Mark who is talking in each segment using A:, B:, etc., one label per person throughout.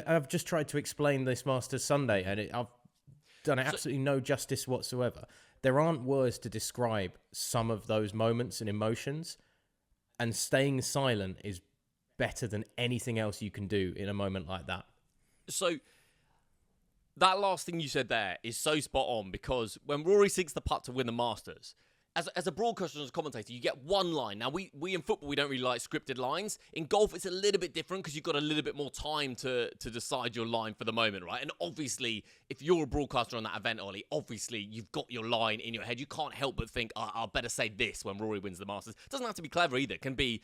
A: I've just tried to explain this Masters Sunday, and I've done it absolutely no justice whatsoever. There aren't words to describe some of those moments and emotions, and staying silent is better than anything else you can do in a moment like that.
B: So that last thing you said there is so spot on, because when Rory sinks the putt to win the Masters, as a broadcaster and as a commentator, you get one line. Now, we in football, we don't really like scripted lines. In golf, it's a little bit different because you've got a little bit more time to decide your line for the moment, right? And obviously, if you're a broadcaster on that event, Ollie, obviously, you've got your line in your head. You can't help but think, I'll better say this when Rory wins the Masters. It doesn't have to be clever either. It can be,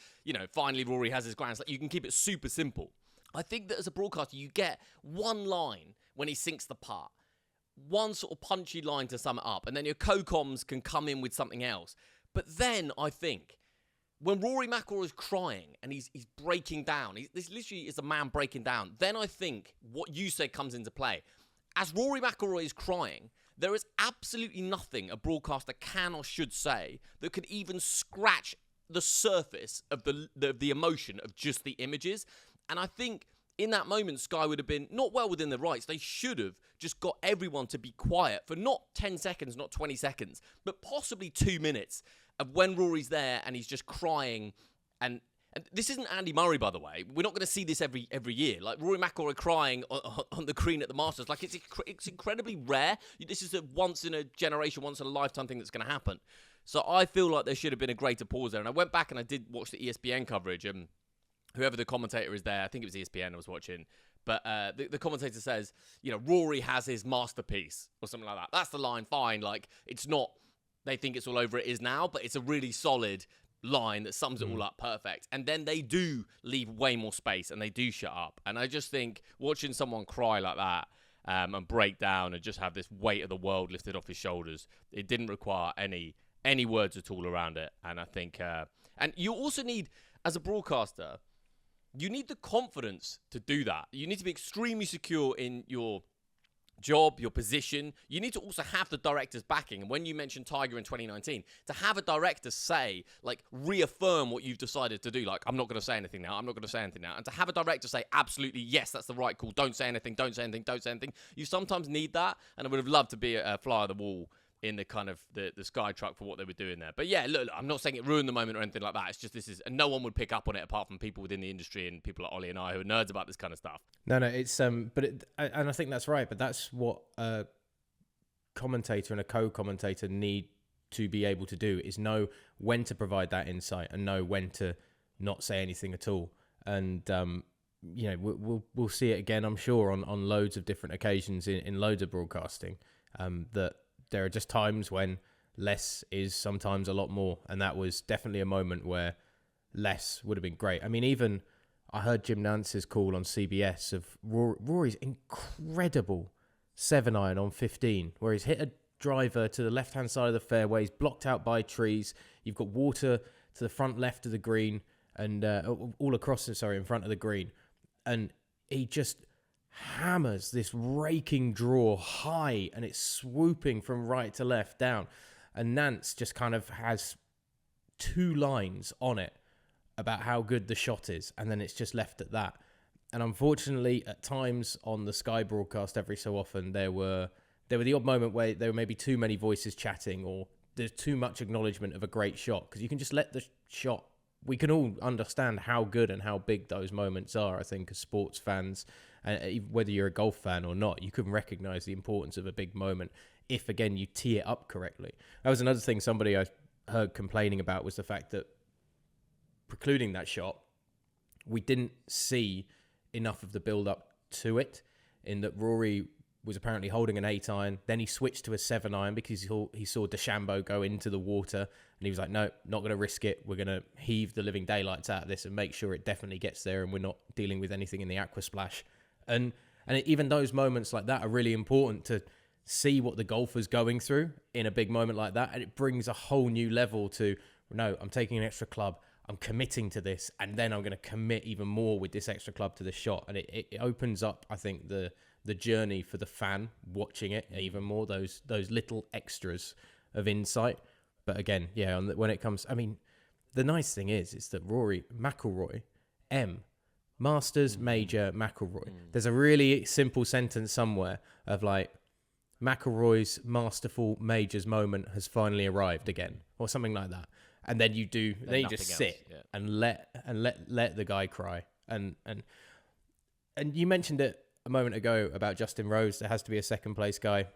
B: finally Rory has his Grand Slam. You can keep it super simple. I think that as a broadcaster, you get one line when he sinks the putt. One sort of punchy line to sum it up, and then your co-coms can come in with something else. But then I think when Rory McIlroy is crying and he's breaking down, this literally is a man breaking down, then I think what you said comes into play. As Rory McIlroy is crying, there is absolutely nothing a broadcaster can or should say that could even scratch the surface of the emotion of just the images. And I think in that moment, Sky would have been not well within their rights. They should have just got everyone to be quiet for not 10 seconds, not 20 seconds, but possibly 2 minutes of when Rory's there and he's just crying. And this isn't Andy Murray, by the way. We're not going to see this every year. Like Rory McIlroy crying on the green at the Masters. Like it's incredibly rare. This is a once in a generation, once in a lifetime thing that's going to happen. So I feel like there should have been a greater pause there. And I went back and I did watch the ESPN coverage. Whoever the commentator is there, I think it was ESPN I was watching, but the commentator says, Rory has his masterpiece or something like that. That's the line, fine. Like, it's not, they think it's all over, it is now, but it's a really solid line that sums it all up perfect. And then they do leave way more space and they do shut up. And I just think watching someone cry like that and break down and just have this weight of the world lifted off his shoulders, it didn't require any words at all around it. And I think, and you also need, as a broadcaster, you need the confidence to do that. You need to be extremely secure in your job, your position. You need to also have the director's backing. And when you mentioned Tiger in 2019, to have a director say, like, reaffirm what you've decided to do, like, I'm not going to say anything now, I'm not going to say anything now. And to have a director say, absolutely, yes, that's the right call, don't say anything, don't say anything, don't say anything. You sometimes need that. And I would have loved to be a fly on the wall in the kind of the Sky truck for what they were doing there. But yeah, look, I'm not saying it ruined the moment or anything like that. It's just and no one would pick up on it apart from people within the industry and people like Ollie and I who are nerds about this kind of stuff.
A: No, it's and I think that's right. But that's what a commentator and a co-commentator need to be able to do, is know when to provide that insight and know when to not say anything at all. And we'll see it again, I'm sure, on loads of different occasions in loads of broadcasting. That there are just times when less is sometimes a lot more. And that was definitely a moment where less would have been great. I mean, even I heard Jim Nance's call on CBS of Rory's incredible 7-iron on 15, where he's hit a driver to the left-hand side of the fairway, he's blocked out by trees, you've got water to the front left of the green, and all across, in front of the green. And he just hammers this raking draw high, and it's swooping from right to left down. And Nance just kind of has 2 lines on it about how good the shot is, and then it's just left at that. And unfortunately, at times on the Sky broadcast, every so often, there were the odd moment where there were maybe too many voices chatting, or there's too much acknowledgement of a great shot, because you can just let the shot. We can all understand how good and how big those moments are, I think, as sports fans. Whether you're a golf fan or not, you can recognise the importance of a big moment if, again, you tee it up correctly. That was another thing somebody I heard complaining about, was the fact that precluding that shot, we didn't see enough of the build-up to it, in that Rory was apparently holding an 8-iron, then he switched to a 7-iron because he saw DeChambeau go into the water, and he was like, no, not going to risk it. We're going to heave the living daylights out of this and make sure it definitely gets there, and we're not dealing with anything in the aqua splash. And even those moments like that are really important to see what the golfer's going through in a big moment like that, and it brings a whole new level to, no, I'm taking an extra club, I'm committing to this, and then I'm going to commit even more with this extra club to the shot. And it opens up, I think, the journey for the fan watching it even more, those little extras of insight. But again, when it comes, I mean, the nice thing is that Rory McIlroy, Masters, Major, McIlroy. There's a really simple sentence somewhere of like, McIlroy's masterful Majors moment has finally arrived again, or something like that. And then you just sit and let the guy cry. And you mentioned it a moment ago about Justin Rose. There has to be a second place guy.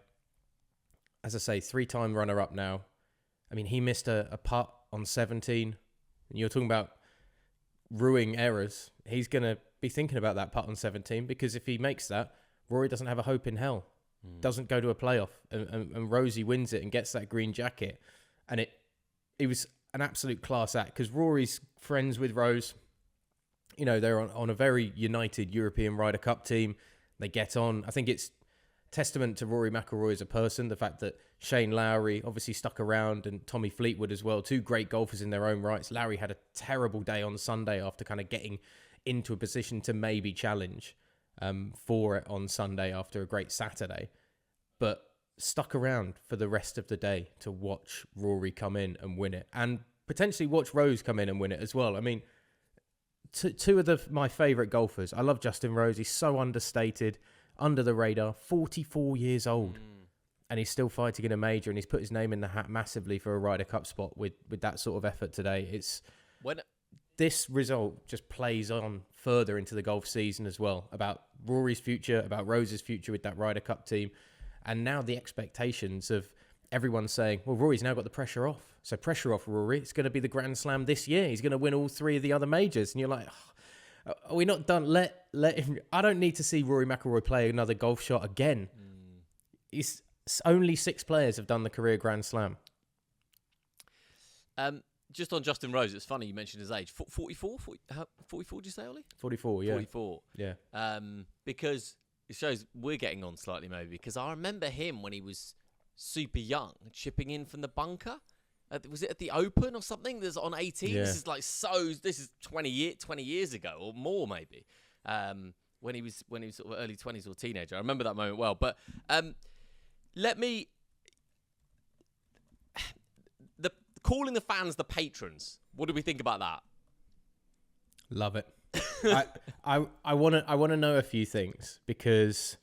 A: As I say, 3-time runner up now. I mean, he missed a putt on 17. And you're talking about ruining errors. He's going to be thinking about that putt on 17, because if he makes that, Rory doesn't have a hope in hell. Doesn't go to a playoff. And Rosie wins it and gets that green jacket. And it was an absolute class act, because Rory's friends with Rose. You know, they're on a very united European Ryder Cup team. They get on. I think it's testament to Rory McIlroy as a person, the fact that Shane Lowry obviously stuck around, and Tommy Fleetwood as well, two great golfers in their own rights. Lowry had a terrible day on Sunday after kind of getting into a position to maybe challenge for it on Sunday after a great Saturday, but stuck around for the rest of the day to watch Rory come in and win it, and potentially watch Rose come in and win it as well. I mean, two of my favourite golfers. I love Justin Rose. He's so understated, under the radar, 44 years old. And he's still fighting in a major, and he's put his name in the hat massively for a Ryder Cup spot with that sort of effort today. This result just plays on further into the golf season as well, about Rory's future, about Rose's future with that Ryder Cup team. And now the expectations of everyone saying, well, Rory's now got the pressure off. So pressure off, Rory. It's going to be the Grand Slam this year. He's going to win all 3 of the other majors. And you're like, oh, are we not done? Let him. I don't need to see Rory McIlroy play another golf shot again. Only 6 players have done the career Grand Slam.
B: Just on Justin Rose, it's funny you mentioned his age. 44? 44, did you say, Ollie?
A: 44, yeah.
B: 44.
A: Yeah.
B: Because it shows we're getting on slightly, maybe, because I remember him when he was super young, chipping in from the bunker. Was it at the Open or something? There's on 18.
A: Yeah.
B: This is 20 years ago or more, maybe. When he was sort of early 20s or teenager. I remember that moment well. But calling the fans the patrons. What do we think about that?
A: Love it. I want to know a few things, because